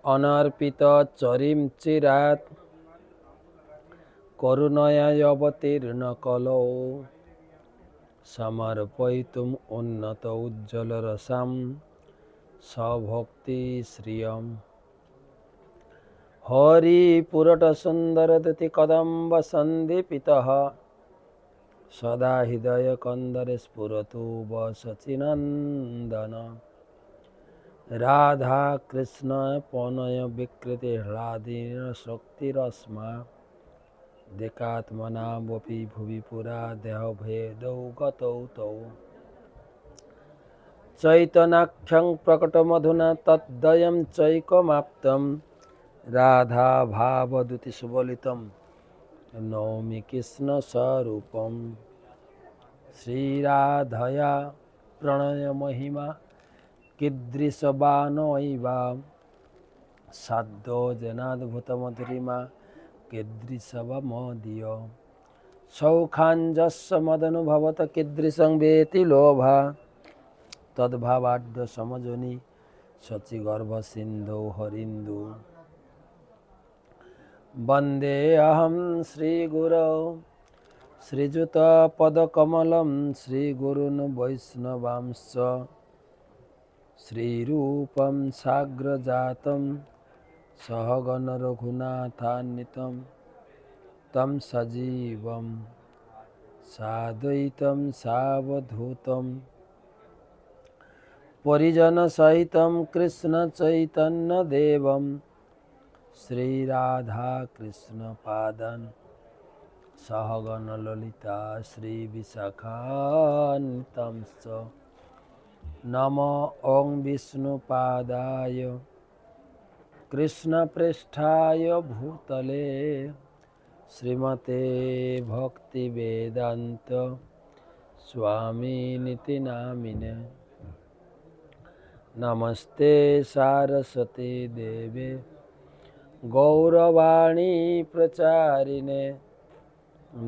অনর্পিত চরিম চিরাত করুণায় অবতীর্ণ কলৌ সমর্পয়িতুম উন্নত উজ্জ্বল রসাম সভক্তি শ্রিয়ম হরি পুরট সুন্দর দুতি কদম্ব সন্দীপিতঃ সদা হৃদয় কন্দরে স্ফুরতু বসচিনন্দন রাধা কৃষ্ণ পনয় বিকৃতি হ্লাদীন শক্তিরস্মা দেকাত্মনা বপি ভুবি পুরা দেহ ভেদৌ গতৌ তৌ চৈতনাখ্যং প্রকট মধুনা তদ্বয়ম চৈকমাপ্তম রাধা ভাবদূতি সুবলিতম নৌমি কৃষ্ণ স্বরূপম শ্রীরাধয়া প্রণয় মহিমা কীদৃশবানৈবা সাধ্য জনাদ্ভুত মধুরিমা কীদৃশবমদীয় সৌখাঞ্জস্য মদনুভবত কীদৃশং বেতি লোভা তদ্ভাবাঢ্য সমজনি শচীগর্ভ সিন্ধৌ হরিন্দু বন্দে অহম শ্রীগুরৌ শ্রীযুতপদকমলম শ্রীগুরুন বৈষ্ণবাংশ্চ শ্রীরূপম সাগ্রজাতম সহগণ রঘুনাথান্বিতম তম সজীবম সাদ্বৈতম সাবধূতম পরিজন সহিতম কৃষ্ণ চৈতন্য দেবম শ্রীরাধা কৃষ্ণ পাদন সহগণ ললিতা শ্রী বিশাখান্বিতংশ্চ নমো ওং বিষ্ণুপাদায় কৃষ্ণপৃষ্ঠায় ভূতলে শ্রীমতে ভক্তিবেদান্ত স্বামিনিতি নামিনে নমস্তে সারস্বতী দেবে গৌরবাণী প্রচারিণে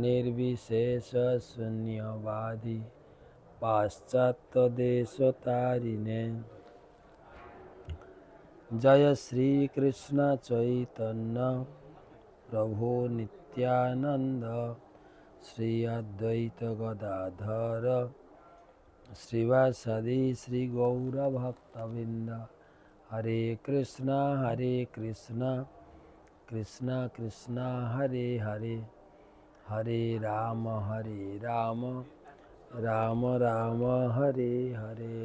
নির্বিশেষ শূন্যবাদী পাশ্চাত্য দেশতারিণে জয় শ্রীকৃষ্ণ চৈতন্য প্রভু নিত্যানন্দ শ্রী অদ্বৈত গদাধর শ্রীবাসাদি শ্রী গৌরভক্তবৃন্দ হরে কৃষ্ণ কৃষ্ণ কৃষ্ণ হরে হরে হরে রাম রাম রাম হরে হরে।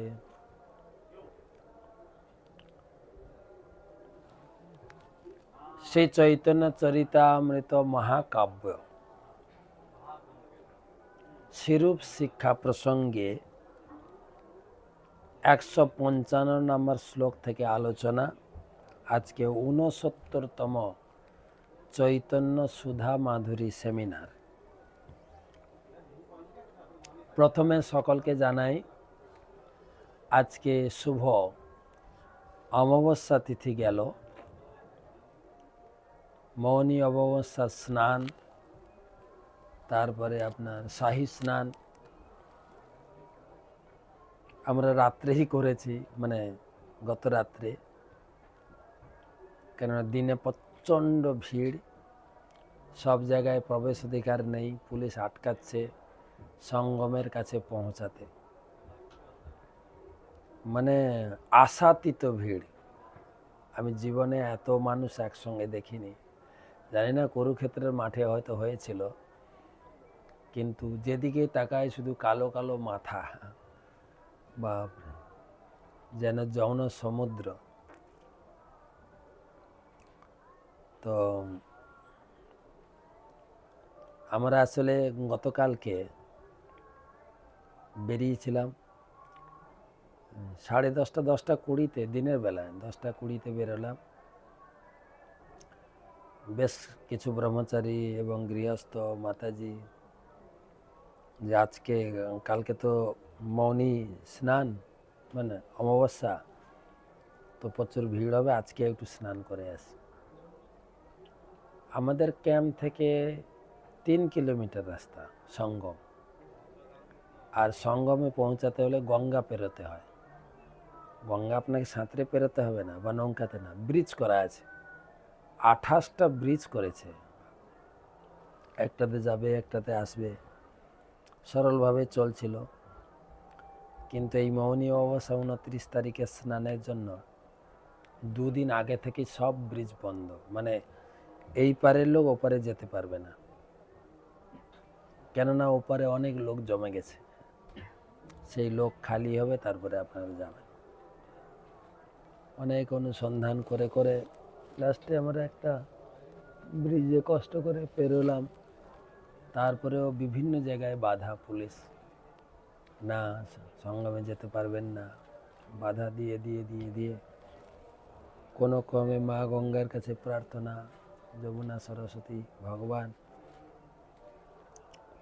শ্রী চৈতন্য চরিতামৃত মহাকাব্য শ্রীরূপ শিক্ষা প্রসঙ্গে 155 নম্বর শ্লোক থেকে আলোচনা। আজকে 69তম চৈতন্য সুধা মাধুরী সেমিনার। প্রথমে সকলকে জানাই আজকে শুভ অমাবস্যা তিথি গেল। মৌনী অমাবস্যা স্নান, তারপরে আপনার শাহী স্নান আমরা রাত্রেই করেছি, মানে গত রাত্রে, কেননা দিনে প্রচণ্ড ভিড়, সব জায়গায় প্রবেশ অধিকার নেই, পুলিশ আটকাচ্ছে সঙ্গমের কাছে পৌঁছাতে, মানে আশাতীত ভিড়। আমি জীবনে এত মানুষ একসঙ্গে দেখিনি। জানি না কুরুক্ষেত্রের মাঠে হয়তো হয়েছিল, কিন্তু যেদিকে তাকায় শুধু কালো কালো মাথা, বা যেন যৌন সমুদ্র। তো আমরা আসলে গতকালকে বেরিয়েছিলাম 10:30 10:20 দিনের বেলায় 10:20 বেরোলাম। বেশ কিছু ব্রহ্মচারী এবং গৃহস্থ মাতাজি, যে আজকে কালকে তো মৌনী স্নান, মানে অমাবস্যা, তো প্রচুর ভিড় হবে, আজকে একটু স্নান করে আসি। আমাদের ক্যাম্প থেকে 3 কিলোমিটার রাস্তা সঙ্গম, আর সঙ্গমে পৌঁছাতে হলে গঙ্গা পেরোতে হয়। গঙ্গা আপনাকে সাঁতরে পেরোতে হবে না বা নৌকাতে না, ব্রিজ করা আছে, 28টা ব্রিজ করেছে, একটাতে যাবে একটাতে আসবে, সরলভাবে চলছিল। কিন্তু এই মৌনী অমাবস্যা 29 তারিখে স্নানের জন্য 2 দিন আগে থেকে সব ব্রিজ বন্ধ, মানে এই পারের লোক ওপারে যেতে পারবে না, কেননা ওপারে অনেক লোক জমে গেছে, সেই লোক খালি হবে তারপরে আপনারা যাবেন। অনেক অনুসন্ধান করে করে লাস্টে আমরা একটা ব্রিজে কষ্ট করে পেরোলাম। তারপরেও বিভিন্ন জায়গায় বাধা, পুলিশ না সঙ্গমে যেতে পারবেন না, বাধা দিয়ে দিয়ে দিয়ে দিয়ে কোনো ক্রমে মা গঙ্গার কাছে প্রার্থনা, যমুনা সরস্বতী ভগবান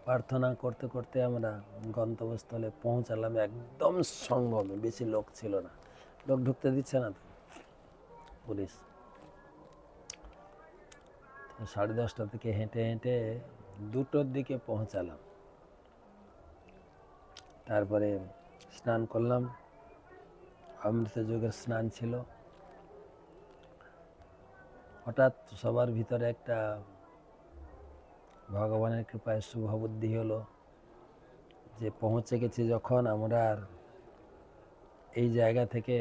প্রার্থনা করতে করতে আমরা গন্তব্যস্থলে পৌঁছালাম। একদম সঙ্গমে, বেশি লোক ছিল না, লোক ঢুকতে দিচ্ছে না তো পুলিশ। 10:30 থেকে হেঁটে হেঁটে 2টোর দিকে পৌঁছালাম। তারপরে স্নান করলাম, অমৃত যোগের স্নান ছিল। হঠাৎ সবার ভিতরে একটা ভগবানের কৃপায় শুভ বুদ্ধি হলো যে পৌঁছে গেছি যখন, আমরা আর এই জায়গা থেকে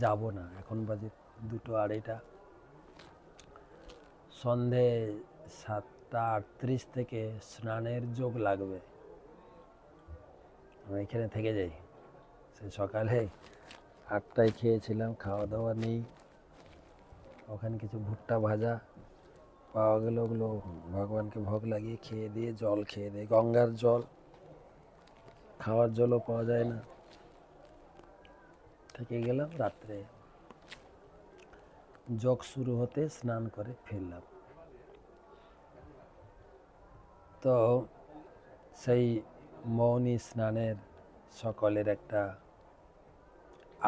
যাব না। এখন বাজে 2টো 2:30, সন্ধে 7:38 থেকে স্নানের যোগ লাগবে, আমি এখানে থেকে যাই। সে সকালে 8টায় খেয়েছিলাম, খাওয়া দাওয়া নেই। ওখানে কিছু ভুট্টা ভাজা পাওয়া গেল, ওগুলো ভগবানকে ভোগ লাগিয়ে খেয়ে দিয়ে, জল খেয়ে দিয়ে, গঙ্গার জল, খাওয়ার জলও পাওয়া যায় না, থেকে গেলাম। রাত্রে যোগ শুরু হতে স্নান করে ফিরলাম। তো সেই মৌনী স্নানের সকলের একটা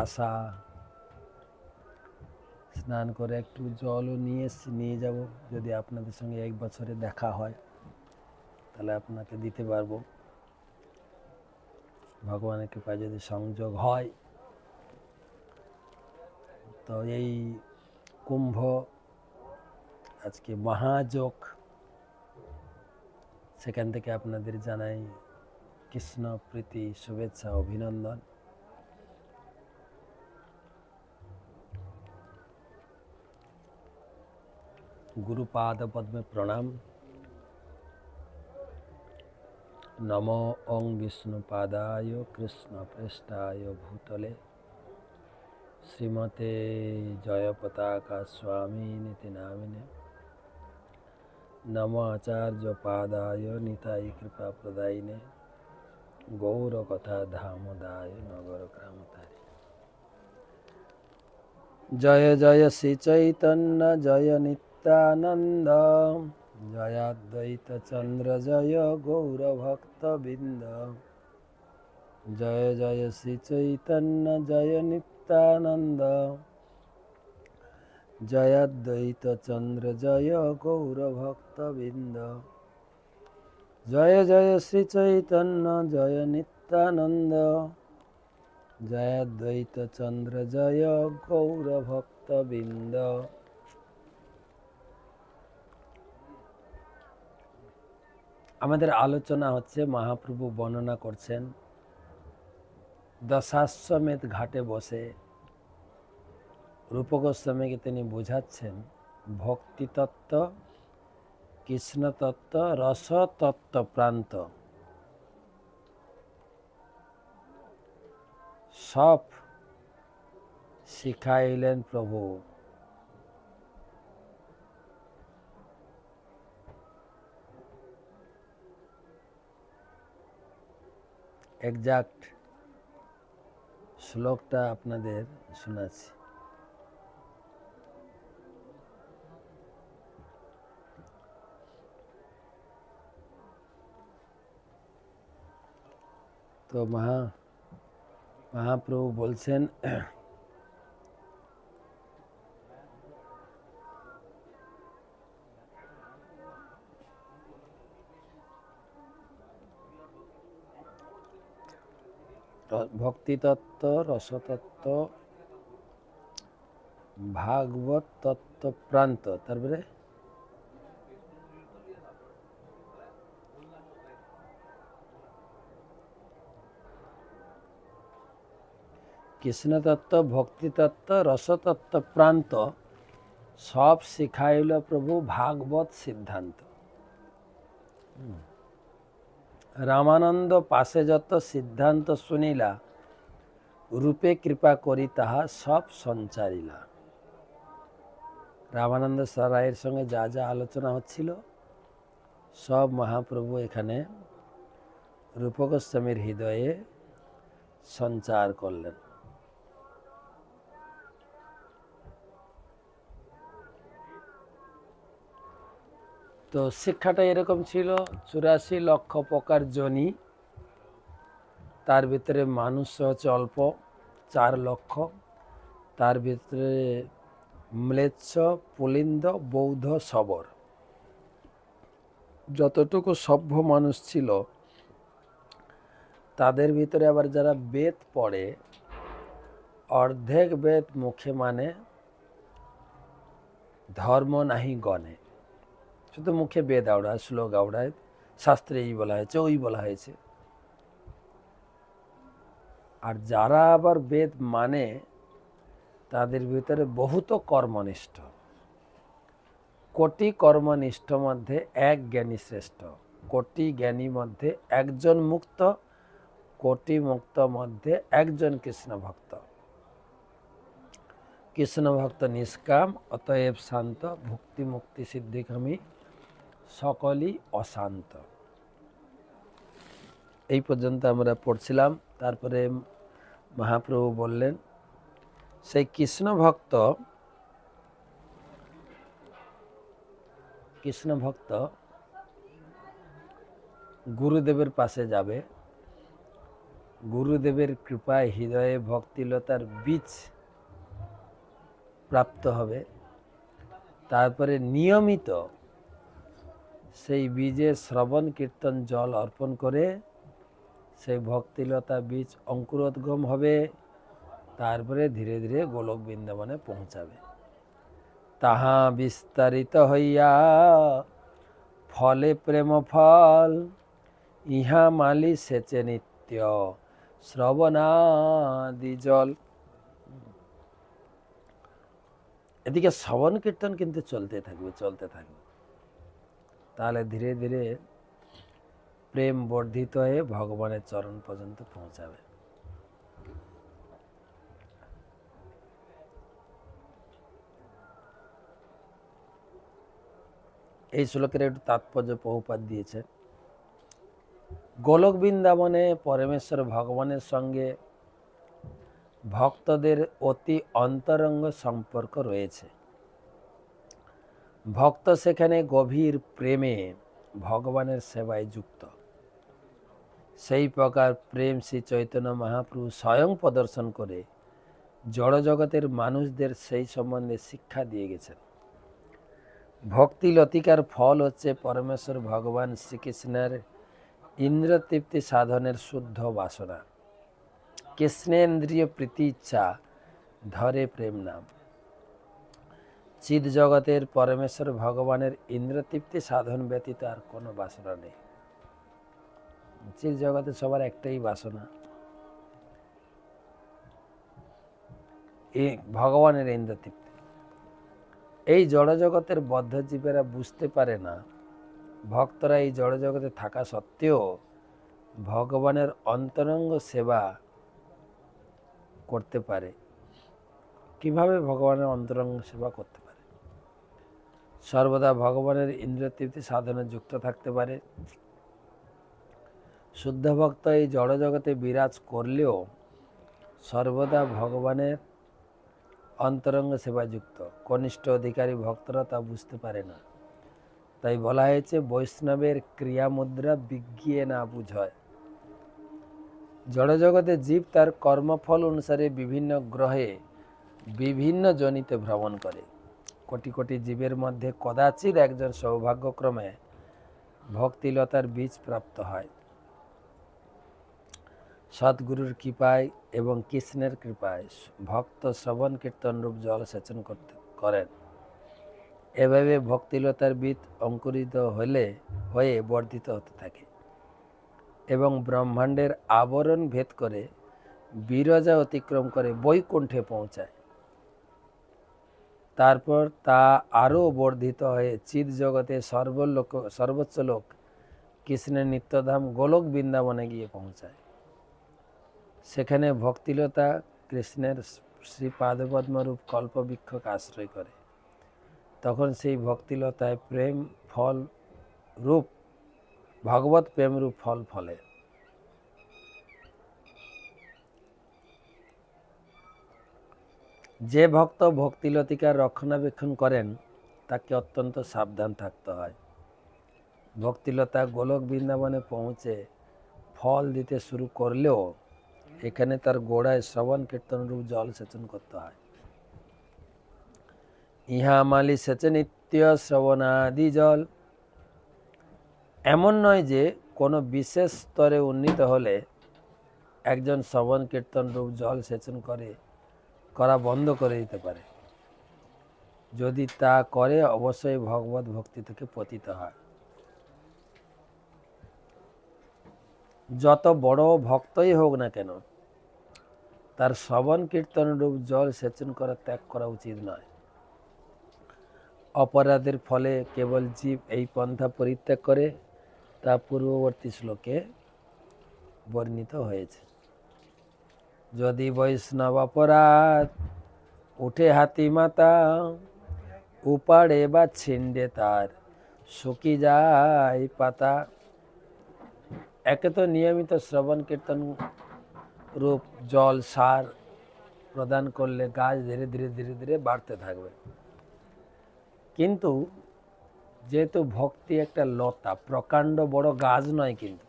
আশা, স্নান করে একটু জলও নিয়ে যাব, যদি আপনাদের সঙ্গে 1 বছরে দেখা হয় তাহলে আপনাকে দিতে পারবো, ভগবানের কৃপায় যদি সংযোগ হয়। তো এই কুম্ভ আজকে মহাযোগ, সেখান থেকে আপনাদের জানাই কৃষ্ণ প্রীতি, শুভেচ্ছা, অভিনন্দন। গুরুপাদ পদ্মে প্রণাম। নমো ওং বিষ্ণুপাদায় কৃষ্ণ পৃষ্ঠায় ভূতলে শ্রীমতে জয় পতাকা স্বামী নীতি নামিনে। নমো আচার্য পাদায় নিতাই কৃপা প্রদায়িনে। গৌর কথা ধামদায় নগর গ্রামতারি। জয় জয় শ্রী চৈতন্য জয় নিত্যানন্দ, জয় অদ্বৈত চন্দ্র জয় গৌর ভক্ত বৃন্দ। জয় জয় শ্রী চৈতন্য জয় নিত্যানন্দ, জয় অদ্বৈত চন্দ্র জয় গৌর ভক্ত বৃন্দ। জয় জয় শ্রী চৈতন্য জয় নিত্যানন্দ, জয় অদ্বৈত চন্দ্র জয় গৌর ভক্ত বৃন্দ। আমাদের আলোচনা হচ্ছে, মহাপ্রভু বর্ণনা করছেন দশাশ্বমেধ ঘাটে বসে রূপ গোস্বামীকে তিনি বোঝাচ্ছেন ভক্তিতত্ত্ব, কৃষ্ণতত্ত্ব, রসতত্ত্ব প্রান্ত সব শিখাইলেন প্রভু। এক্সাক্ট শ্লোকটা আপনাদের শোনাচ্ছি। তো মহাপ্রভু বলছেন, ভক্তিতত্ত্ব, রসতত্ত্ব, ভাগবত তত্ত্ব প্রান্ত, তারপরে কৃষ্ণতত্ত্ব, ভক্তিতত্ত্ব, রসতত্ত্ব প্রান্ত সব শিখাইল প্রভু ভাগবত সিদ্ধান্ত। রামানন্দ পাশে যত সিদ্ধান্ত শুনিলা, রূপে কৃপা করি তাহা সব সঞ্চারিলা। রামানন্দ রায়ের সঙ্গে যা যা আলোচনা হচ্ছিল সব মহাপ্রভু এখানে রূপ গোস্বামীর হৃদয়ে সঞ্চার করলেন। তো শিক্ষাটা এরকম ছিল, 84 লক্ষ প্রকার জনি, তার ভিতরে মানুষ হচ্ছে অল্প 4 লক্ষ, তার ভিতরে ম্লেচ্ছ, পুলিন্দ, বৌদ্ধ, শবর। যতটুকু সভ্য মানুষ ছিল তাদের ভিতরে আবার যারা বেদ পড়ে, অর্ধেক বেদ মুখে মানে, ধর্ম নাহি গণে, শুধু মুখে বেদ আওড়ায়, শ্লোক আওড়ায়, শাস্ত্রে এই বলা হয়েছে, ওই বলা হয়েছে। আর যারা আবার বেদ মানে তাদের ভিতরে বহুত কর্মনিষ্ঠ, কোটি কর্মনিষ্ঠ মধ্যে এক জ্ঞানী শ্রেষ্ঠ, কোটি জ্ঞানী মধ্যে একজন মুক্ত, কোটি মুক্ত মধ্যে একজন কৃষ্ণ ভক্ত। কৃষ্ণ ভক্ত নিষ্কাম, অতএব শান্ত, ভক্তি মুক্তি সিদ্ধিকামী, সকলই অশান্ত। এই পর্যন্ত আমরা পড়ছিলাম। তারপরে মহাপ্রভু বললেন সেই কৃষ্ণ ভক্ত গুরুদেবের পাশে যাবে, গুরুদেবের কৃপায় হৃদয়ে ভক্তিলতার বীজ প্রাপ্ত হবে। তারপরে নিয়মিত সেই বীজে শ্রবণ কীর্তন জল অর্পণ করে সেই ভক্তিলতা বীজ অঙ্কুরোদ্গম হবে। তারপরে ধীরে ধীরে গোলক বৃন্দাবনে পৌঁছাবে। তাহা বিস্তারিত হইয়া ফলে প্রেম ফল, ইহা মালি সেচে নিত্য শ্রবণাদি জল। এদিকে শ্রবণ কীর্তন কিন্তু চলতে থাকবে। তাহলে ধীরে ধীরে প্রেম বর্ধিত হয়ে ভগবানের চরণ পর্যন্ত পৌঁছাবে। এই শ্লোকের একটু তাৎপর্য প্রভুপাদ দিয়েছে। গোলক বৃন্দাবনে পরমেশ্বর ভগবানের সঙ্গে ভক্তদের অতি অন্তরঙ্গ সম্পর্ক রয়েছে। ভক্ত সেখানে গভীর প্রেমে ভগবানের সেবায় যুক্ত। সেই প্রকার প্রেম শ্রী চৈতন্য মহাপ্রভু স্বয়ং প্রদর্শন করে জড়জগতের মানুষদের সেই সম্বন্ধে শিক্ষা দিয়ে গেছেন। ভক্তি লতিকার ফল হচ্ছে পরমেশ্বর ভগবান শ্রীকৃষ্ণের ইন্দ্রতৃপ্তি সাধনের শুদ্ধ বাসনা। কৃষ্ণেন্দ্রিয় প্রীতি ইচ্ছা ধরে প্রেম নাম। চিৎ জগতের পরমেশ্বর ভগবানের ইন্দ্রতৃপ্তি সাধন ব্যতীত আর কোনো বাসনা নেই। চিৎ জগতে সবার একটাই বাসনা, এই ভগবানের ইন্দ্রতৃপ্তি। এই জড়জগতের বদ্ধজীবেরা বুঝতে পারে না, ভক্তরা এই জড়জগতে থাকা সত্ত্বেও ভগবানের অন্তরঙ্গ সেবা করতে পারে। কিভাবে ভগবানের অন্তরঙ্গ সেবা করতে পারে? সর্বদা ভগবানের ইন্দ্রতৃপ্তি সাধনে যুক্ত থাকতে পারে। শুদ্ধ ভক্ত এই জড়জগতে বিরাজ করলেও সর্বদা ভগবানের অন্তরঙ্গ সেবায় যুক্ত। কনিষ্ঠ অধিকারী ভক্তরা তা বুঝতে পারে না। তাই বলা হয়েছে বৈষ্ণবের ক্রিয়ামুদ্রা বিজ্ঞিয়ে না বুঝয়। জড়জগতে জীব তার কর্মফল অনুসারে বিভিন্ন গ্রহে বিভিন্ন জনিতে ভ্রমণ করে। কোটি কোটি জীবের মধ্যে কদাচিৎ একজন সৌভাগ্যক্রমে ভক্তিলতার বীজ প্রাপ্ত হয়। সদ্গুরুর কৃপায় এবং কৃষ্ণের কৃপায় ভক্ত শ্রবণ কীর্তন রূপ জল সেচন করেন। এভাবে ভক্তিলতার বীজ অঙ্কুরিত হয়ে বর্ধিত হতে থাকে এবং ব্রহ্মাণ্ডের আবরণ ভেদ করে বিরজা অতিক্রম করে বৈকুণ্ঠে পৌঁছায়। তারপর তা আরও বর্ধিত হয়ে চিৎ জগতে সর্বোচ্চ লোক কৃষ্ণের নিত্যধাম গোলক বৃন্দাবনে গিয়ে পৌঁছায়। সেখানে ভক্তিলতা কৃষ্ণের শ্রী পাদপদ্মরূপ কল্পবৃক্ষকে আশ্রয় করে। তখন সেই ভক্তিলতায় প্রেম ফল রূপ ভগবত প্রেম রূপ ফল ফলে। যে ভক্ত ভক্তিলতিকার রক্ষণাবেক্ষণ করেন তাকে অত্যন্ত সাবধান থাকতে হয়। ভক্তিলতা গোলক বৃন্দাবনে পৌঁছে ফল দিতে শুরু করলেও এখানে তার গোড়ায় শ্রবণ কীর্তন রূপ জল সেচন করতে হয়। ইহা মালি সেচে নিত্য শ্রবণাদি জল। এমন নয় যে কোনো বিশেষ স্তরে উন্নীত হলে একজন শ্রবণ কীর্তন রূপ জল সেচন করা বন্ধ করে দিতে পারে। যদি তা করে অবশ্যই ভগবত ভক্তি থেকে পতিত হয়। যত বড় ভক্তই হোক না কেন তার শ্রবণ কীর্তন রূপ জল সেচন করা ত্যাগ করা উচিত নয়। অপরাধের ফলে কেবল জীব এই পন্থা পরিত্যাগ করে তা পূর্ববর্তী শ্লোকে বর্ণিত হয়েছে। যদি বৈষ্ণব অপরাধ উঠে হাতি মাতা উপাড়ে বা ছিন্ডে তার শুকি যায় পাতা। একে তো নিয়মিত শ্রবণ কীর্তন রূপ জল সার প্রদান করলে গাছ ধীরে ধীরে ধীরে ধীরে বাড়তে থাকবে। কিন্তু যেহেতু ভক্তি একটা লতা, প্রকাণ্ড বড় গাছ নয়, কিন্তু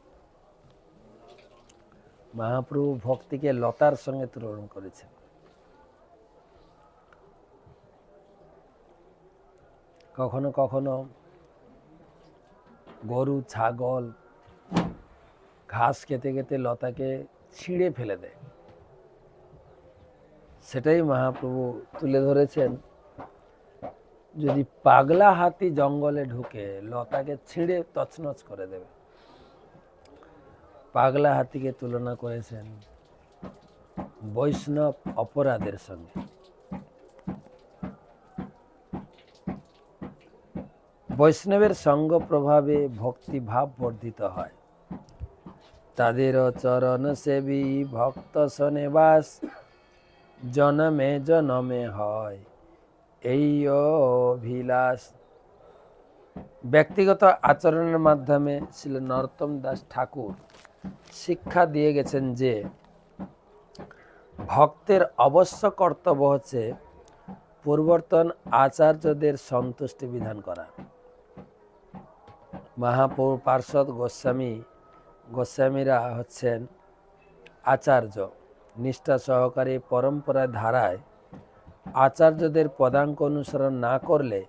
মহাপ্রভু ভক্তিকে লতার সঙ্গে তুলনা করেছেন। কখনো কখনো গরু ছাগল ঘাস খেতে খেতে লতাকে ছিঁড়ে ফেলে দেয়, সেটাই মহাপ্রভু তুলে ধরেছেন। যদি পাগলা হাতি জঙ্গলে ঢুকে লতাকে ছিঁড়ে তছনছ করে দেবে। পাগলা হাতিকে তুলনা করেছেন বৈষ্ণব অপরাধের সঙ্গে। বৈষ্ণবের সঙ্গ প্রভাবে ভক্তি ভাব বর্ধিত হয়। তাদের চরণ সেবী ভক্ত শনে বাস জনমে জনমে হয় এই অভিলাষ। ব্যক্তিগত আচরণের মাধ্যমে শ্রী নরোত্তম দাস ঠাকুর শিক্ষা দিয়ে গেছেন যে ভক্তের অবশ্য কর্তব্য হচ্ছে পূর্বর্তন আচার্যদের সন্তুষ্টি বিধান করা। মহাপ্রভু পার্ষদ গোস্বামীরা হচ্ছেন আচার্য। নিষ্ঠা সহকারে পরম্পরার ধারায় আচার্যদের পদাঙ্ক অনুসরণ না করলে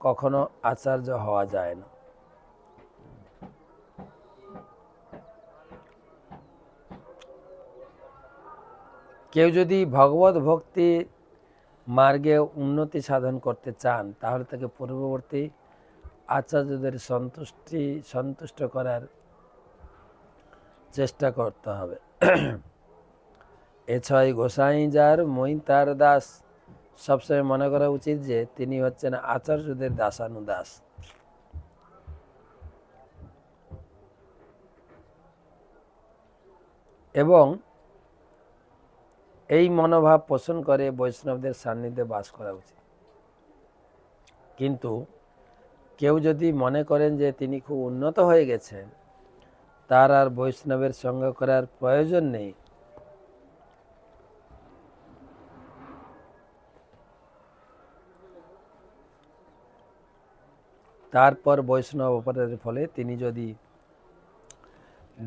কখনো আচার্য হওয়া যায় না। কেউ যদি ভগবত ভক্তি মার্গে উন্নতি সাধন করতে চান তাহলে তাকে পূর্ববর্তী আচার্যদের সন্তুষ্ট করার চেষ্টা করতে হবে। এছাড়াই গোসাই যার মই তার দাস, সবসময় মনে করা উচিত যে তিনি হচ্ছেন আচার্যদের দাসানুদাস। এবং এই মনোভাব পোষণ করে বৈষ্ণবদের সান্নিধ্যে বাস করা উচিত। কিন্তু কেউ যদি মনে করেন যে তিনি খুব উন্নত হয়ে গেছেন, তার আর বৈষ্ণবের সঙ্গ করার প্রয়োজন নেই, তারপর বৈষ্ণব অপরাধের ফলে তিনি যদি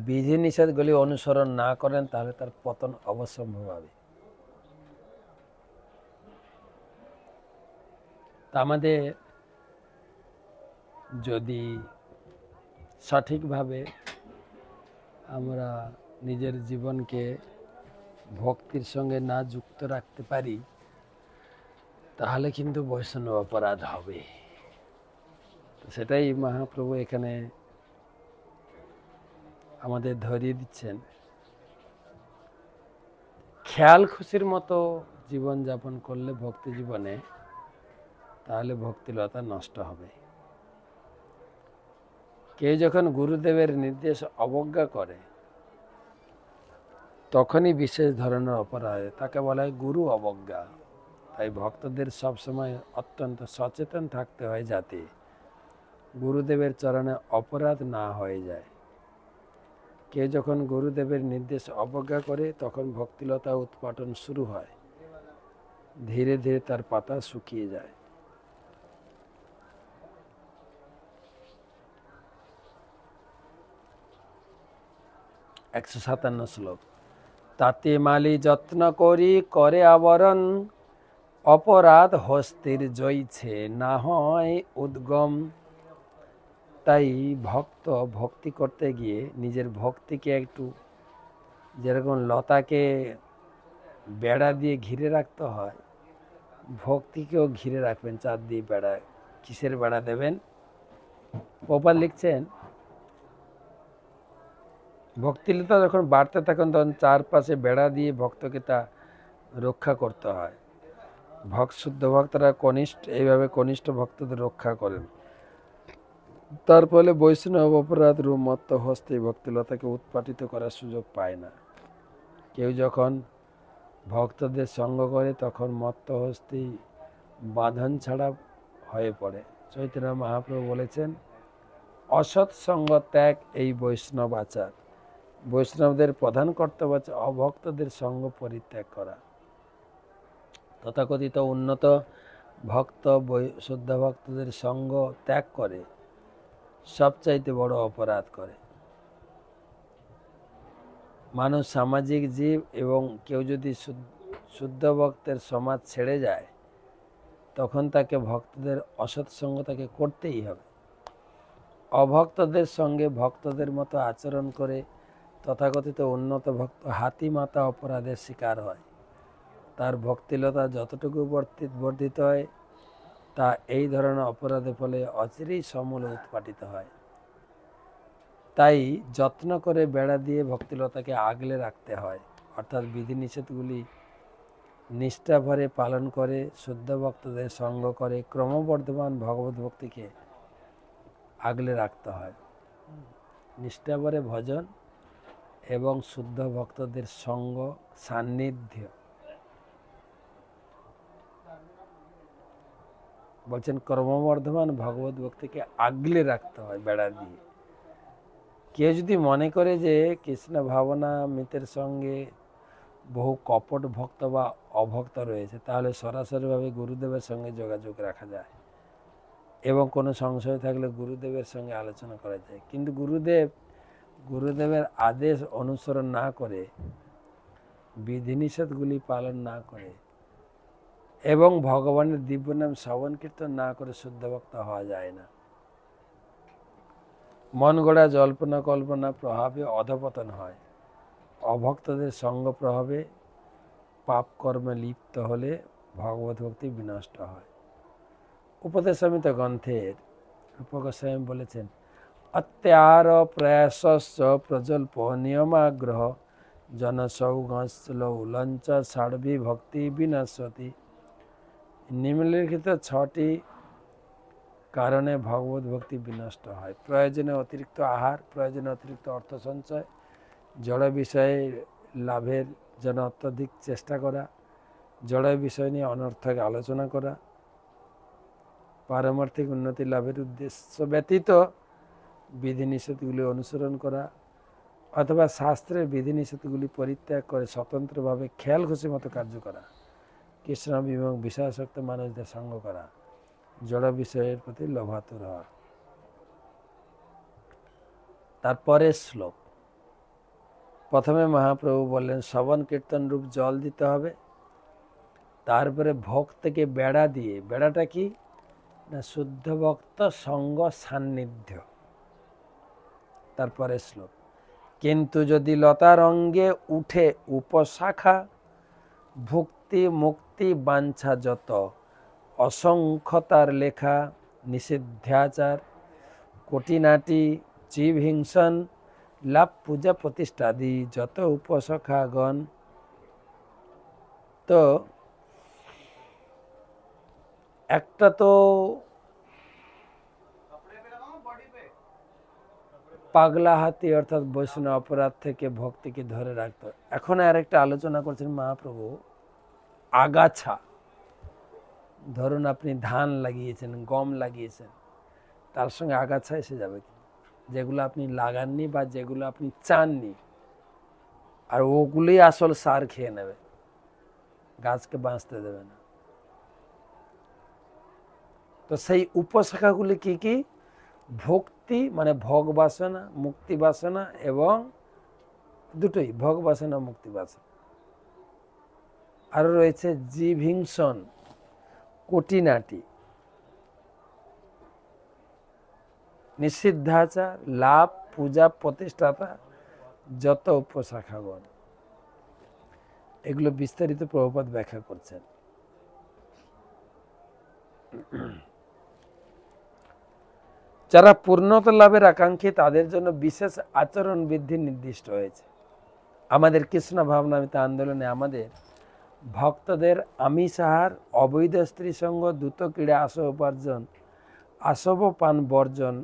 বিধিনিষেধগুলি অনুসরণ না করেন তাহলে তার পতন অবশ্যম্ভাবী হবে। আমাদের যদি সঠিকভাবে আমরা নিজের জীবনকে ভক্তির সঙ্গে না যুক্ত রাখতে পারি, তাহলে কিন্তু বৈষ্ণব অপরাধ হবে। সেটাই মহাপ্রভু এখানে আমাদের ধরিয়ে দিচ্ছেন। খেয়াল খুশির মতো জীবন যাপন করলে ভক্তি জীবনে, তাহলে ভক্তিলতা নষ্ট হবে। কেউ যখন গুরুদেবের নির্দেশ অবজ্ঞা করে, তখনই বিশেষ ধরনের অপরাধ, তাকে বলা হয় গুরু অবজ্ঞা। তাই ভক্তদের সবসময় অত্যন্ত সচেতন থাকতে হয়, যাতে গুরুদেবের চরণে অপরাধ না হয়ে যায়। কেউ যখন গুরুদেবের নির্দেশ অবজ্ঞা করে, তখন ভক্তিলতা উৎপাটন শুরু হয়, ধীরে ধীরে তার পাতা শুকিয়ে যায়। একশো 57 শ্লোক। তাতে মালি যত্ন করি করে আবরণ, অপরাধ হস্তির জয়ছে না হয় উদ্গম। তাই ভক্ত ভক্তি করতে গিয়ে নিজের ভক্তিকে একটু, যেরকম লতাকে বেড়া দিয়ে ঘিরে রাখতে হয়, ভক্তিকেও ঘিরে রাখবেন চার দিয়ে বেড়া। কিসের বেড়া দেবেন? প্রপাত লিখছেন, ভক্তিলতা যখন বাড়তে থাকেন, তখন চারপাশে বেড়া দিয়ে ভক্তকে তা রক্ষা করতে হয়। শুদ্ধ ভক্তরা এইভাবে কনিষ্ঠ ভক্তদের রক্ষা করেন। তার ফলে বৈষ্ণব অপরাধ রূপ মত্ত হস্তে ভক্তিলতাকে উৎপাটিত করার সুযোগ পায় না। কেউ যখন ভক্তদের সঙ্গ করে, তখন মত্ত হস্তি বাঁধন ছাড়া হয়ে পড়ে। চৈতন্য মহাপ্রভু বলেছেন, অসৎ সঙ্গ ত্যাগ এই বৈষ্ণব আচার। বৈষ্ণবদের প্রধান কর্তব্য হচ্ছে অভক্তদের সঙ্গ পরিত্যাগ করা। তথাকথিত উন্নত ভক্ত শুদ্ধ ভক্তদের সঙ্গ ত্যাগ করে সবচাইতে বড় অপরাধ করে। মানুষ সামাজিক জীব, এবং কেউ যদি শুদ্ধ ভক্তের সমাজ ছেড়ে যায়, তখন তাকে ভক্তদের অসৎ সঙ্গ তাকে করতেই হবে। অভক্তদের সঙ্গে ভক্তদের মতো আচরণ করে তথাকথিত উন্নত ভক্ত হাতিমাতা অপরাধের শিকার হয়। তার ভক্তিলতা যতটুকু বর্ধিত হয়, তা এই ধরনের অপরাধের ফলে অচিরেই সমূলে উৎপাটিত হয়। তাই যত্ন করে বেড়া দিয়ে ভক্তিলতাকে আগলে রাখতে হয়, অর্থাৎ বিধিনিষেধগুলি নিষ্ঠা ভরে পালন করে শুদ্ধ ভক্তদের সঙ্গ করে ক্রমবর্ধমান ভগবত ভক্তিকে আগলে রাখতে হয়। নিষ্ঠা ভরে ভজন এবং শুদ্ধ ভক্তদের সঙ্গ সান্নিধ্য, বলছেন ক্রমবর্ধমান ভগবত ভক্তিকে আগলে রাখতে হয় বেড়া দিয়ে। কেউ যদি মনে করে যে কৃষ্ণ ভাবনা মিতের সঙ্গে বহু কপট ভক্ত বা অভক্ত রয়েছে, তাহলে সরাসরিভাবে গুরুদেবের সঙ্গে যোগাযোগ রাখা যায়, এবং কোনো সংশয় থাকলে গুরুদেবের সঙ্গে আলোচনা করা যায়। কিন্তু গুরুদেবের আদেশ অনুসরণ না করে, বিধিনিষেধগুলি পালন না করে এবং ভগবানের দিব্য নাম শ্রবণ কীর্তন না করে শুদ্ধ ভক্ত হওয়া যায় না। মন গড়া জল্পনা কল্পনা প্রভাবে অধপতন হয়। অভক্তদের সঙ্গ প্রভাবে পাপ কর্মে লিপ্ত হলে ভগবত ভক্তি বিনষ্ট হয়। উপদেশামৃত গ্রন্থের রূপক গোস্বামী বলেছেন, অত্যার প্রয়াসস্য প্রজল্প নিয়মাগ্রহ জনসৌগলঞ্চ ষাড়বি ভক্তি বিনশ্বতি। নিম্নলিখিত 6টি কারণে ভগবত ভক্তি বিনষ্ট হয়। প্রয়োজনে অতিরিক্ত আহার, প্রয়োজনে অতিরিক্ত অর্থ সঞ্চয়, জড় বিষয়ে লাভের জন্য অত্যধিক চেষ্টা করা, জড় বিষয় নিয়ে অনর্থক আলোচনা করা, পারমার্থিক উন্নতি লাভের উদ্দেশ্য ব্যতীত বিধিনিষেধগুলি অনুসরণ করা, অথবা শাস্ত্রের বিধিনিষেধগুলি পরিত্যাগ করে স্বতন্ত্রভাবে খেয়াল খুশি মতো কার্য করা, কৃষ্ণ এবং বিষয়াসক্ত মানুষদের সঙ্গ করা, জড় বিষয়ের প্রতি লোভাতুর হওয়া। তারপরের শ্লোক, প্রথমে মহাপ্রভু বললেন শ্রবণ কীর্তন রূপ জল দিতে হবে, তারপরে ভক্তকে বেড়া দিয়ে, বেড়াটা কি না শুদ্ধ ভক্ত সঙ্গ সান্নিধ্য। তারপরে শ্লোক, কিন্তু যদি লতার অঙ্গে উঠে উপশাখা, ভুক্তি মুক্তি বাঞ্ছা যত, অসংখ্যতার লেখা নিষিদ্ধাচার, কোটিনাটি জীব হিংসন, লাভ পূজা প্রতিষ্ঠাদি যত উপশাখাগণ। তো একটা তো পাগলা হাতি অর্থাৎ বৈষ্ণব অপরাধ থেকে ভক্তিকে ধরে রাখতো। এখন আরেকটা আলোচনা করছেন মহাপ্রভু, আগাছা। ধরুন আপনি ধান লাগিয়েছেন, গম লাগিয়েছেন, তার সঙ্গে আগাছা এসে যাবে কি? যেগুলো আপনি লাগাননি বা যেগুলো আপনি চাননি, আর ওগুলোই আসল সার খেয়ে নেবে, গাছকে বাঁচতে দেবে না। তো সেই উপশাখাগুলি কি কি? ভক্তি মানে ভোগ বাসনা, মুক্তি বাসনা, এবং দুটোই ভোগ বাসনা মুক্তি বাসনা। আরো রয়েছে জীব হিংসন, কোটিনাটি, নিষিদ্ধাচার, লাভ পূজা প্রতিষ্ঠাতা যত উপশাখাগণ। এগুলো বিস্তারিত প্রভুপাদ ব্যাখ্যা করছেন। যারা পূর্ণতা লাভের আকাঙ্ক্ষী তাদের জন্য বিশেষ আচরণ বিধি নির্দিষ্ট হয়েছে। আমাদের কৃষ্ণ ভাবনামিত আন্দোলনে আমাদের ভক্তদের আমিষাহার, অবৈধ স্ত্রী সঙ্গ, দ্রুত ক্রীড়া, আসব উপার্জন, আসব পান বর্জন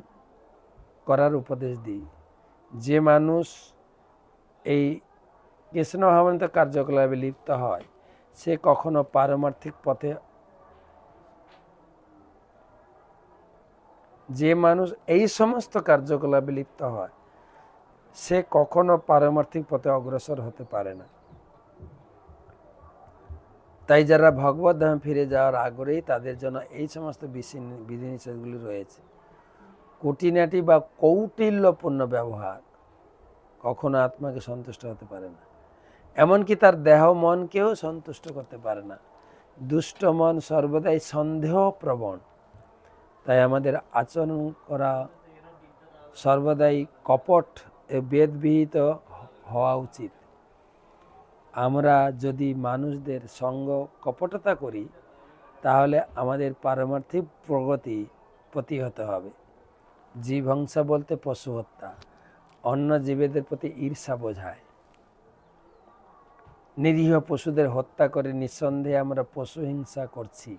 করার উপদেশ দিই। যে মানুষ এই কৃষ্ণ ভাবনামিত কার্যকলাপে লিপ্ত হয় সে কখনো পারমার্থিক পথে, যে মানুষ এই সমস্ত কার্যকলাপে লিপ্ত হয় সে কখনো পারমার্থিক পথে অগ্রসর হতে পারে না। তাই যারা ভগবত ধামে ফিরে যাওয়ার আগ্রহী তাদের জন্য এই সমস্ত বিধিনিষেধগুলি রয়েছে। কুটিনাটি বা কৌটিল্যপূর্ণ ব্যবহার কখনো আত্মাকে সন্তুষ্ট হতে পারে না, এমনকি তার দেহ মনকেও সন্তুষ্ট করতে পারে না। দুষ্ট মন সর্বদাই সন্দেহ প্রবণ, তাই আমাদের আচরণ করা সর্বদাই কপট বেদবিহিত হওয়া উচিত। আমরা যদি মানুষদের সঙ্গ কপটতা করি তাহলে আমাদের পারমার্থিক প্রগতি প্রতিহত হবে। জীব হিংসা বলতে পশু হত্যা, অন্য জীবেদের প্রতি ঈর্ষা বোঝায়। নিরীহ পশুদের হত্যা করে নিঃসন্দেহে আমরা পশু হিংসা করছি।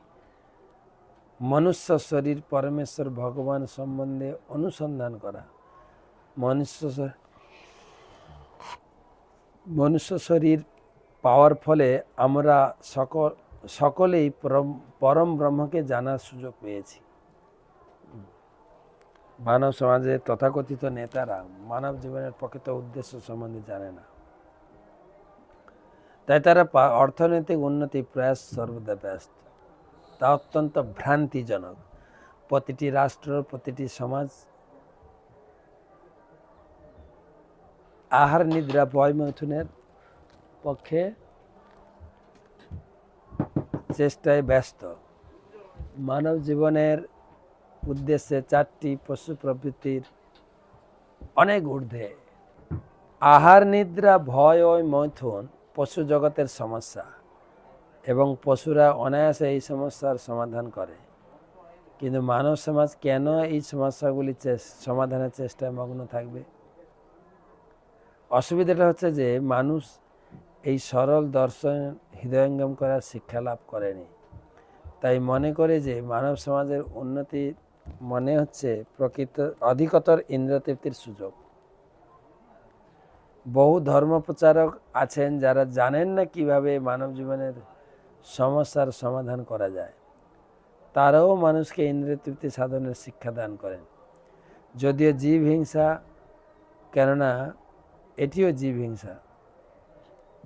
মনুষ্য শরীর পরমেশ্বর ভগবান সম্বন্ধে অনুসন্ধান করা, মনুষ্য শরীর পাওয়ার ফলে আমরা সকলেই পরম ব্রহ্মকে জানার সুযোগ পেয়েছি। মানব সমাজের তথাকথিত নেতারা মানব জীবনের প্রকৃত উদ্দেশ্য সম্বন্ধে জানে না, তাই তারা অর্থনৈতিক উন্নতি প্রয়াস সর্বদা ব্যস্ত। তা অত্যন্ত ভ্রান্তিজনক। প্রতিটি রাষ্ট্র, প্রতিটি সমাজ আহার নিদ্রা ভয় মৈথুনের পক্ষে চেষ্টায় ব্যস্ত। মানব জীবনের উদ্দেশ্যে চারটি পশু প্রবৃত্তির অনেক ঊর্ধ্বে। আহার নিদ্রা ভয় ও মৈথুন পশু জগতের সমস্যা, এবং পশুরা অনায়াসে এই সমস্যার সমাধান করে। কিন্তু মানব সমাজ কেন এই সমস্যাগুলি সমাধানের চেষ্টায় মগ্ন থাকবে? অসুবিধাটা হচ্ছে যে মানুষ এই সরল দর্শন হৃদয়ঙ্গম করার শিক্ষা লাভ করেনি, তাই মনে করে যে মানব সমাজের উন্নতি মনে হচ্ছে প্রকৃত অধিকতর ইন্দ্রতৃপ্তির সুযোগ। বহু ধর্মপ্রচারক আছেন যারা জানেন না কিভাবে মানব জীবনের সমস্যার সমাধান করা যায়। তারাও মানুষকে ইন্দ্রিয়তৃপ্তি সাধনের শিক্ষা দান করেন। যদিও জীব হিংসা, কেননা এটিও জীব হিংসা,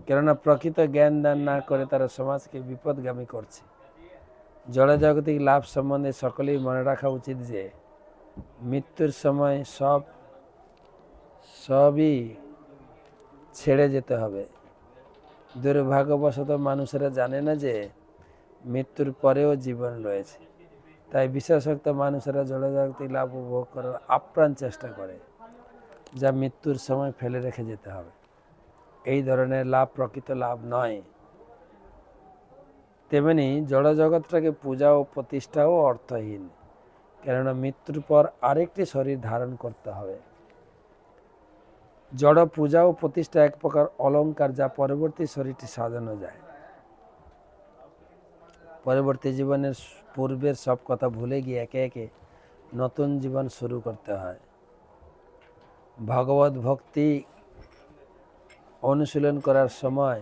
কেননা প্রকৃত জ্ঞান দান না করে তারা সমাজকে বিপদগামী করছে। জড়জাগতিক লাভ সম্বন্ধে সকলেই মনে রাখা উচিত যে মৃত্যুর সময় সবই ছেড়ে যেতে হবে। দুর্ভাগ্যবশত মানুষেরা জানে না যে মৃত্যুর পরেও জীবন রয়েছে, তাই বিশেষত মানুষেরা জড়জাগতিক লাভ উপভোগ করার আপ্রাণ চেষ্টা করে। যা মৃত্যুর সময় ফেলে রেখে যেতে হবে। এই ধরনের লাভ প্রকৃত লাভ নয়। তেমনি জড়জগৎটাকে পূজা ও প্রতিষ্ঠাও অর্থহীন, কেননা মৃত্যুর পর আরেকটি শরীর ধারণ করতে হবে। জড় পূজা ও প্রতিষ্ঠা এক প্রকার অলঙ্কার, যা পরবর্তী শরীরটি সাজানো যায়। পরবর্তী জীবনের পূর্বের সব কথা ভুলে গিয়ে একে একে নতুন জীবন শুরু করতে হয়। ভগবত ভক্তি অনুশীলন করার সময়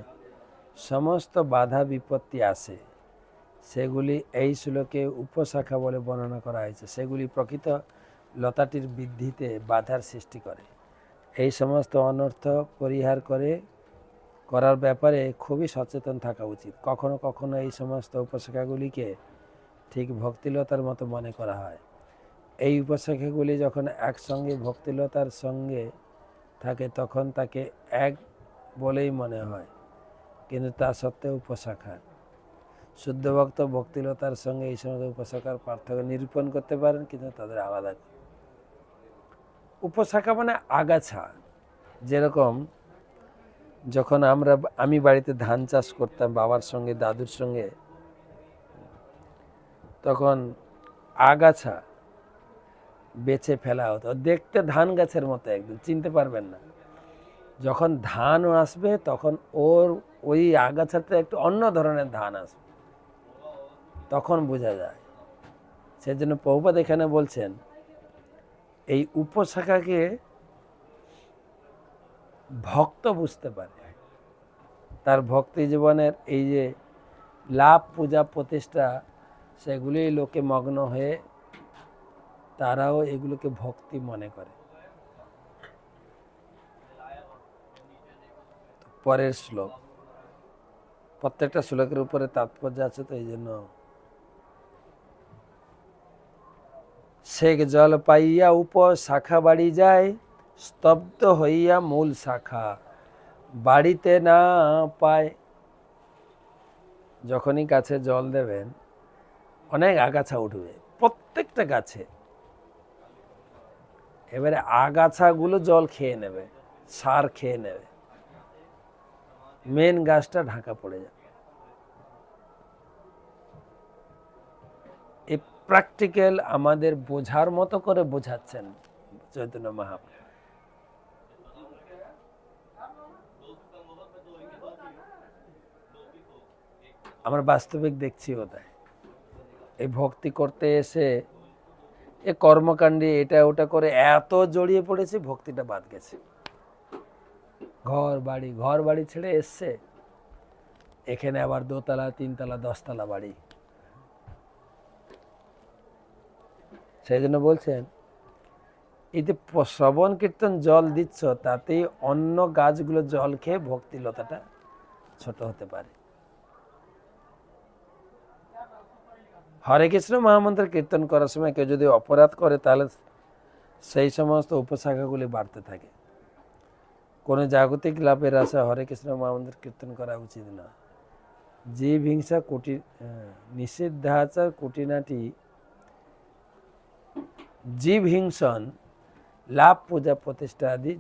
সমস্ত বাধা বিপত্তি আসে, সেগুলি এই শ্লোকে উপশাখা বলে বর্ণনা করা হয়েছে। সেগুলি প্রকৃত লতাটির বৃদ্ধিতে বাধার সৃষ্টি করে। এই সমস্ত অনর্থ পরিহার করার ব্যাপারে খুবই সচেতন থাকা উচিত। কখনো কখনো এই সমস্ত উপশাখাগুলিকে ঠিক ভক্তিলতার মতো মনে করা হয়। এই উপশাখাগুলি যখন একসঙ্গে ভক্তিলতার সঙ্গে থাকে তখন তাকে এক বলেই মনে হয়, কিন্তু তা সত্ত্বেও উপশাখা। শুদ্ধ ভক্ত ভক্তিলতার সঙ্গে এই সমস্ত উপশাখার পার্থক্য নিরূপণ করতে পারেন, কিন্তু তাদের আলাদা। উপশাখা মানে আগাছা। যেরকম যখন আমি বাড়িতে ধান চাষ করতাম বাবার সঙ্গে দাদুর সঙ্গে, তখন আগাছা বেছে ফেলা হতো। দেখতে ধান গাছের মতো, একদম চিনতে পারবেন না। যখন ধান আসবে তখন ওই আগাছাতে একটু অন্য ধরনের ধান আসবে, তখন বোঝা যায়। সেজন্য প্রভুপাদ এখানে বলছেন এই উপশাখাকে ভক্ত বুঝতে পারে। তার ভক্তি জীবনের এই যে লাভ পূজা প্রতিষ্ঠা, সেগুলি লোকে মগ্ন হয়ে তারাও এগুলোকে ভক্তি মনে করে। পরের শ্লোক, প্রত্যেকটা শ্লোকের উপরে তাৎপর্য আছে, তো এই জন্য। সেক জল পাইয়া উপশাখা বাড়ি যায়, স্তব্ধ হইয়া মূল শাখা বাড়িতে না পায়। যখনই গাছে জল দেবেন অনেক আগাছা উঠবে প্রত্যেকটা গাছে। এবারে আগাছাগুলো জল খেয়ে নেবে, সার খেয়ে নেবে, মেন গাছটা ঢাকা পড়ে যাবে। এই প্র্যাকটিক্যাল আমাদের বোঝার মতো করে বোঝাচ্ছেন চৈতন্য মহাপ্রভু। আমরা বাস্তবিক দেখছি ওটাই। এই ভক্তি করতে এসে এ কর্মকাণ্ডে এটা ওটা করে এত জড়িয়ে পড়েছে, ভক্তিটা বাদ গেছে। ঘর বাড়ি ছেড়ে এসছে, এখানে আবার 2 তলা 3 তলা 10 তলা বাড়ি। সেই জন্য বলছেন এই যে শ্রবণ কীর্তন জল দিচ্ছ, তাতেই অন্য গাছগুলো জল খেয়ে ভক্তিলতাটা ছোট হতে পারে। হরে কৃষ্ণ মহামন্ত্র কীর্তন করার সময় কেউ যদি অপরাধ করে, তাহলে সেই সমস্ত উপশাখাগুলি বাড়তে থাকে। কোনো জাগতিক লাভের আশা হরে কৃষ্ণ মহামন্ত্র কীর্তন করা উচিত না। জীব হিংসা নিষিদ্ধাচার কুটিনাটি জীব হিংসন লাভ পূজা প্রতিষ্ঠা আদি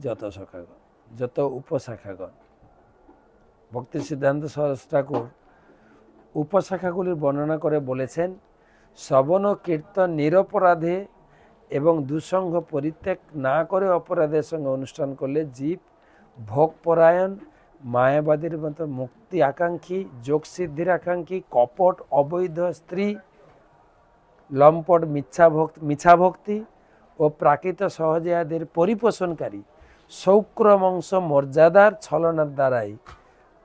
যত উপশাখাগণ। ভক্তি সিদ্ধান্ত সরস্বতী ঠাকুর উপশাখাগুলির বর্ণনা করে বলেছেন, শ্রবণ ও কীর্তন নিরপরাধে এবং দুঃসঙ্গ পরিত্যাগ না করে অপরাধের সঙ্গে অনুষ্ঠান করলে জীব ভোগপরায়ণ, মায়াবাদীর মতো মুক্তি আকাঙ্ক্ষী, যোগসিদ্ধির আকাঙ্ক্ষী, কপট অবৈধ স্ত্রী, লম্পট মিছাভক্তি ও প্রাকৃত সহজাদের পরিপোষণকারী সৌক্রমংশ মর্যাদার ছলনার দ্বারাই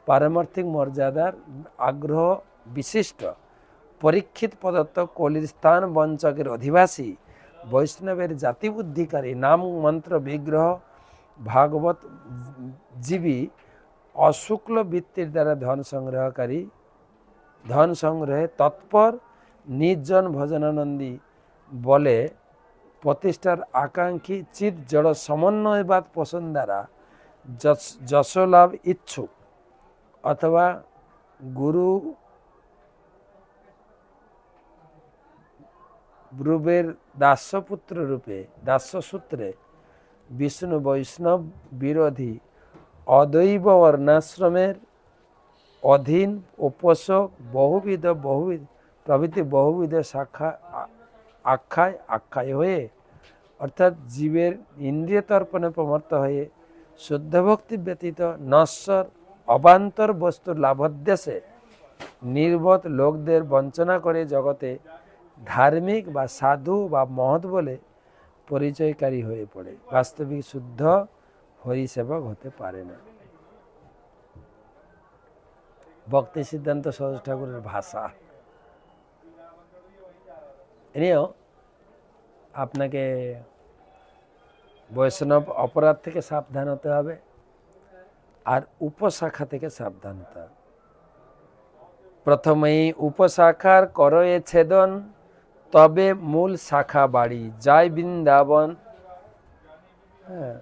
পারমার্থিক মর্যাদার আগ্রহ বিশিষ্ট পরীক্ষিত প্রদত্ত কলির স্থান বঞ্চকের অধিবাসী বৈষ্ণবের জাতিবুদ্ধিকারী নাম মন্ত্র বিগ্রহ ভাগবত জীবী অশুক্ল বৃত্তির দ্বারা ধন সংগ্রহে তৎপর নির্জন ভজনানন্দী বলে প্রতিষ্ঠার আকাঙ্ক্ষী চিৎ জড় সমন্বয়বাদ পোষণ দ্বারা যশলাভ ইচ্ছুক অথবা গুরু ব্রুবের দাস্যপুত্র রূপে দাস্যসূত্রে বিষ্ণু বৈষ্ণব বিরোধী অদৈব বর্ণাশ্রমের অধীন উপাসক বহুবিধ প্রভৃতি বহুবিধ শাখা আখ্যায় হয়ে অর্থাৎ জীবের ইন্দ্রিয় তর্পণে প্রমত্ত হয়ে শুদ্ধ ভক্তি ব্যতীত নশ্বর অবান্তর বস্তুর লাভোদ্দেশ্যে নির্বোধ লোকদের বঞ্চনা করে জগতে ধার্মিক বা সাধু বা মহৎ বলে পরিচয়কারী হয়ে পড়ে, বাস্তবিক শুদ্ধ হরিসেবক হতে পারে না। ভক্তি সিদ্ধান্ত সরস্বতী ঠাকুরের ভাষা। এনেও আপনাকে বৈষ্ণব অপরাধ থেকে সাবধান হতে হবে আর উপশাখা থেকে সাবধান হতে হবে। প্রথমেই উপশাখার করয়ে ছেদন, তবে মূল শাখা বাড়ি যায় বৃন্দাবন। হ্যাঁ,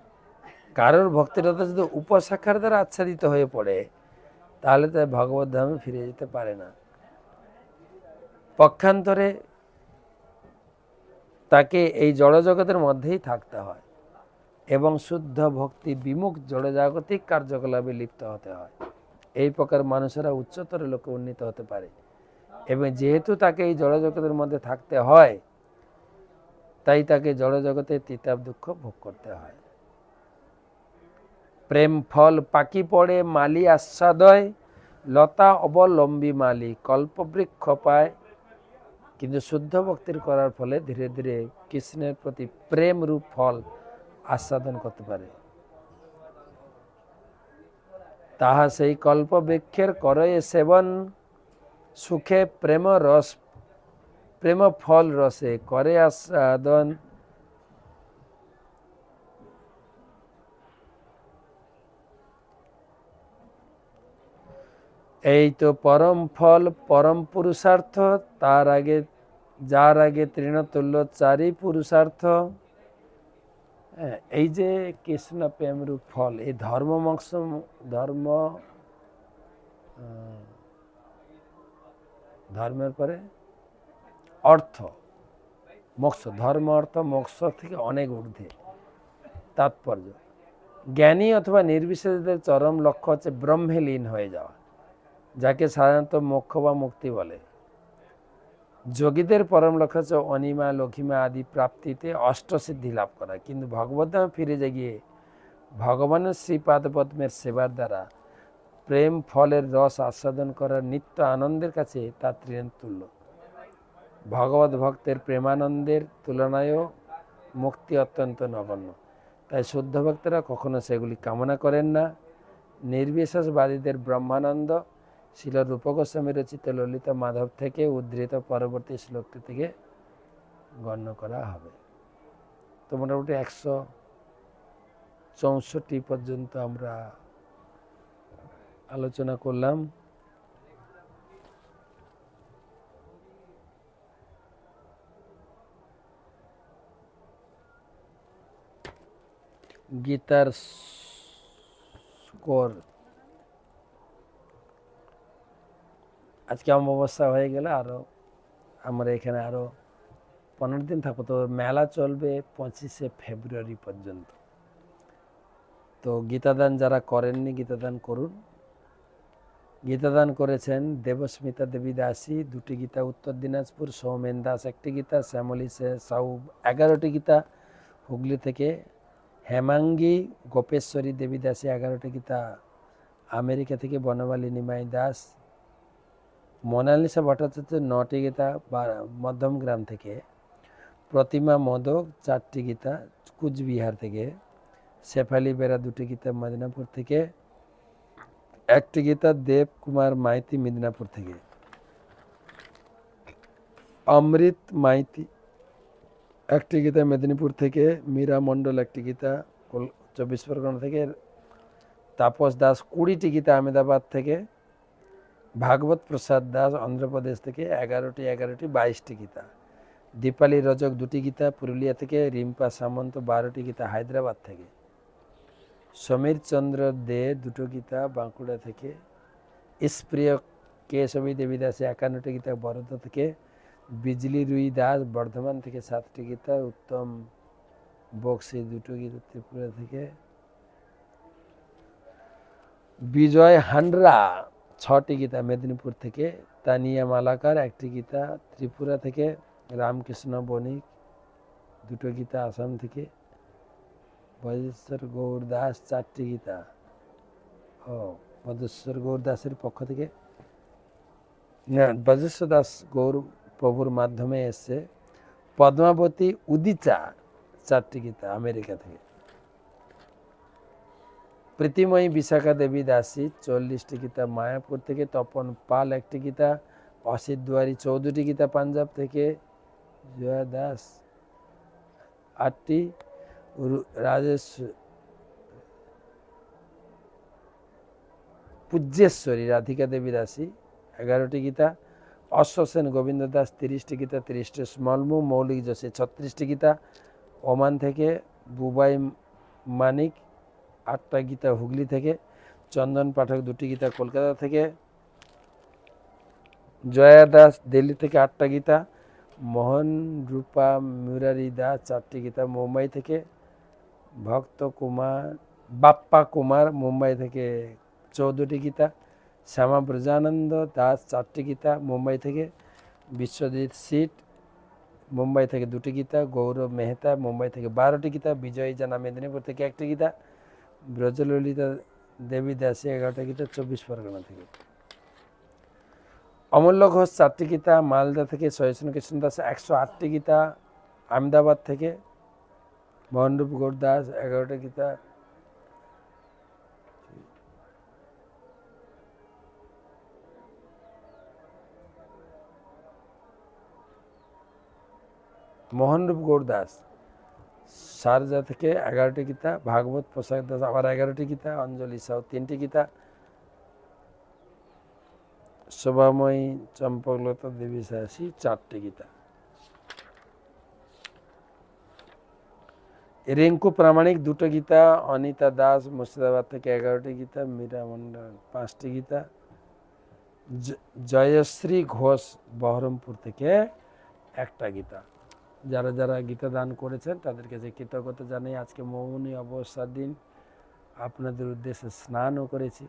কারোর ভক্তিরতা যদি উপশাখার দ্বারা আচ্ছাদিত হয়ে পড়ে তাহলে তাই ভগবত ধামে ফিরে যেতে পারে না। পক্ষান্তরে তাকে এই জড়জগতের মধ্যেই থাকতে হয় এবং শুদ্ধ ভক্তি বিমুখ জড়জাগতিক কার্যকলাপে লিপ্ত হতে হয়। এই প্রকার মানুষেরা উচ্চতর লোকে উন্নীত হতে পারে এবং যেহেতু তাকে এই জড়জগতের মধ্যে থাকতে হয় তাই তাকে জড়জগতের তিতাব দুঃখ ভোগ করতে হয়। প্রেম ফল পাকি পড়ে মালি আস্বাদয়, লতা অবলম্বী মালি কল্পবৃক্ষ পায়। কিন্তু শুদ্ধ ভক্তির করার ফলে ধীরে ধীরে কৃষ্ণের প্রতি প্রেম রূপ ফল আস্বাদন করতে পারে। তাহা সেই কল্পবৃক্ষের করয়ে সেবন, সুখে প্রেম রস প্রেম ফল রসে করে আস্বাদন। এই তো পরম ফল পরম পুরুষার্থ, যার আগে তৃণতুল্য চারি পুরুষার্থ। এই যে কৃষ্ণ প্রেম রূপ ফল, এই ধর্মের পরে অর্থ মোক্ষ, ধর্ম অর্থ মোক্ষ থেকে অনেক ঊর্ধ্বে। তাৎপর্য, জ্ঞানী অথবা নির্বিশেষদের চরম লক্ষ্য হচ্ছে ব্রহ্মে লীন হয়ে যাওয়া, যাকে সাধারণত মোক্ষ বা মুক্তি বলে। যোগীদের পরম লক্ষ্য হচ্ছে অনিমা লঘিমা আদি প্রাপ্তিতে অষ্টসিদ্ধি লাভ করা। কিন্তু ভগবত ধামে ফিরে গিয়ে ভগবানের শ্রীপাদপদ্মের সেবার দ্বারা প্রেম ফলের রস আস্বাদন করার নিত্য আনন্দের কাছে তা তৃণতুল্য। ভগবত ভক্তের প্রেমানন্দের তুলনায়ও মুক্তি অত্যন্ত নগণ্য, তাই শুদ্ধ ভক্তরা কখনো সেগুলি কামনা করেন না। নির্বিশেষবাদীদের ব্রহ্মানন্দ শিল রূপ গোস্বামী রচিত ললিত মাধব থেকে উদ্ধৃত পরবর্তী শ্লোকটি থেকে গণ্য করা হবে। তো মোটামুটি 164 পর্যন্ত আমরা আলোচনা করলাম। গীতার স্কোর আজকে অমাবস্যা হয়ে গেলে আরো আমরা এখানে আরো 15 দিন থাকবো। তো মেলা চলবে 25শে ফেব্রুয়ারি পর্যন্ত। তো গীতাদান যারা করেননি গীতাদান করুন। গীতাদান করেছেন দেবস্মিতা দেবী দাসী 2টি গীতা, উত্তর দিনাজপুর সৌমেন দাস 1টি গীতা, শ্যামলী সাউ 11টি গীতা, হুগলি থেকে হেমাঙ্গী গোপেশ্বরী দেবী দাসী 11টি গীতা, আমেরিকা থেকে বনমালী নিমাই দাস, মোনালিসা ভট্টাচার্য 9টি গীতা মধ্যমগ্রাম থেকে, প্রতিমা মোদক 4টি গীতা কুচবিহার থেকে, শেফালি বেরা 2টি গীতা মদিনাপুর থেকে, 1টি গীতা দেব কুমার মাইতি মিদনাপুর থেকে, অমৃত মাইতি 1টি গীতা মেদিনীপুর থেকে, মীরা মণ্ডল 1টি গীতা 24 পরগনা থেকে, তাপস দাস 20টি গীতা আহমেদাবাদ থেকে, ভাগবত প্রসাদ দাস অন্ধ্রপ্রদেশ থেকে 11টি 22টি গীতা, দীপালি রজক 2টি গীতা পুরুলিয়া থেকে, রিম্পা সামন্ত 12টি গীতা হায়দ্রাবাদ থেকে, সমীর চন্দ্র দে 2টো গীতা বাঁকুড়া থেকে, ইস্প্রিয় কেশবী দেবী দাসী 51টি গীতা বরোদা থেকে, বিজলি রুই দাস বর্ধমান থেকে 7টি গীতা, উত্তম বক্সি 2টো গীতা ত্রিপুরা থেকে, বিজয় হান্ডরা 6টি গীতা মেদিনীপুর থেকে, তানিয়া মালাকার 1টি গীতা ত্রিপুরা থেকে, রামকৃষ্ণ বণিক 2টো গীতা আসাম থেকে, বজেশ্বর গৌর দাস 4টি গীতা, বজেশ্বর গৌর দাসের পক্ষ থেকে, না বজেশ্বর দাস গৌর প্রভুর মাধ্যমে এসছে। পদ্মাবতী উদিচা 4টি গীতা আমেরিকা থেকে, প্রীতিময়ী বিশাখা দেবী দাসী 40টি গীতা মায়াপুর থেকে, তপন পাল 1টি গীতা, অসিত দুয়ারি 14টি গীতা পাঞ্জাব থেকে, জয়া দাস 8টি, রাজেশ পূজ্যেশ্বরী রাধিকা দেবী দাসী 11টি গীতা, অশ্বসেন গোবিন্দ দাস 30টি গীতা 30টি স্মলমু, মৌলিক যোশী 36টি গীতা ওমান থেকে, বুবাই মানিক 8টা গীতা হুগলি থেকে, চন্দন পাঠক 2টি গীতা কলকাতা থেকে, জয়া দাস দিল্লি থেকে 8টা গীতা, মোহন রূপা মুরারি দাস 4টি গীতা মুম্বাই থেকে, ভক্ত কুমার বাপ্পা কুমার মুম্বাই থেকে 14টি গীতা, শ্যামা ব্রজানন্দ দাস 4টি গীতা মুম্বাই থেকে, বিশ্বজিৎ সিট মুম্বাই থেকে 2টি গীতা, গৌরব মেহতা মুম্বাই থেকে 12টি গীতা, বিজয়ী জানা মেদিনীপুর থেকে 1টি গীতা, ব্রজললিতা দেবী দাসী 11টা গীতা 24 পরগনা থেকে, অমূল্য ঘোষ 4টি গীতা মালদা থেকে, সহিষ্ণু কৃষ্ণ দাস 108টি গীতা আহমেদাবাদ থেকে, মোহনরূপ গৌর দাস 11টা গীতা, মোহনরূপ গৌর দাস শারজা থেকে 11টি গীতা, ভাগবত প্রসাদ দাস আবার 11টি গীতা, অঞ্জলি সাউ 3টি গীতা, শোভাময়ী চম্পকলতা দেবী দাসী 4টি গীতা, রিঙ্কু প্রামাণিক 2টো গীতা, অনিতা দাস মুর্শিদাবাদ থেকে 11টি গীতা, মীরা মন্ডল 5টি গীতা, জয়শ্রী ঘোষ বহরমপুর থেকে 1টা গীতা। যারা যারা গীতা দান করেছেন তাদের কাছে কৃতজ্ঞতা জানাই। আজকে মৌনী অবস্থার দিন, আপনাদের উদ্দেশ্যে স্নানও করেছি,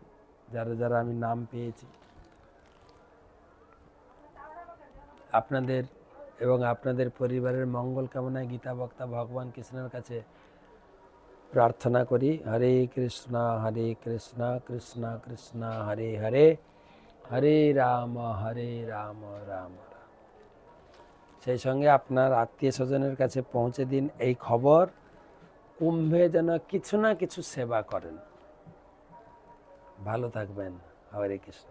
যারা যারা আমি নাম পেয়েছি। আপনাদের এবং আপনাদের পরিবারের মঙ্গল কামনায় গীতা বক্তা ভগবান কৃষ্ণের কাছে প্রার্থনা করি। হরে কৃষ্ণ কৃষ্ণ কৃষ্ণ হরে হরে, হরে রাম রাম রাম। সেই সঙ্গে আপনার আত্মীয় স্বজনের কাছে পৌঁছে দিন এই খবর, কুম্ভে যেন কিছু না কিছু সেবা করেন। ভালো থাকবেন। হরে কৃষ্ণ।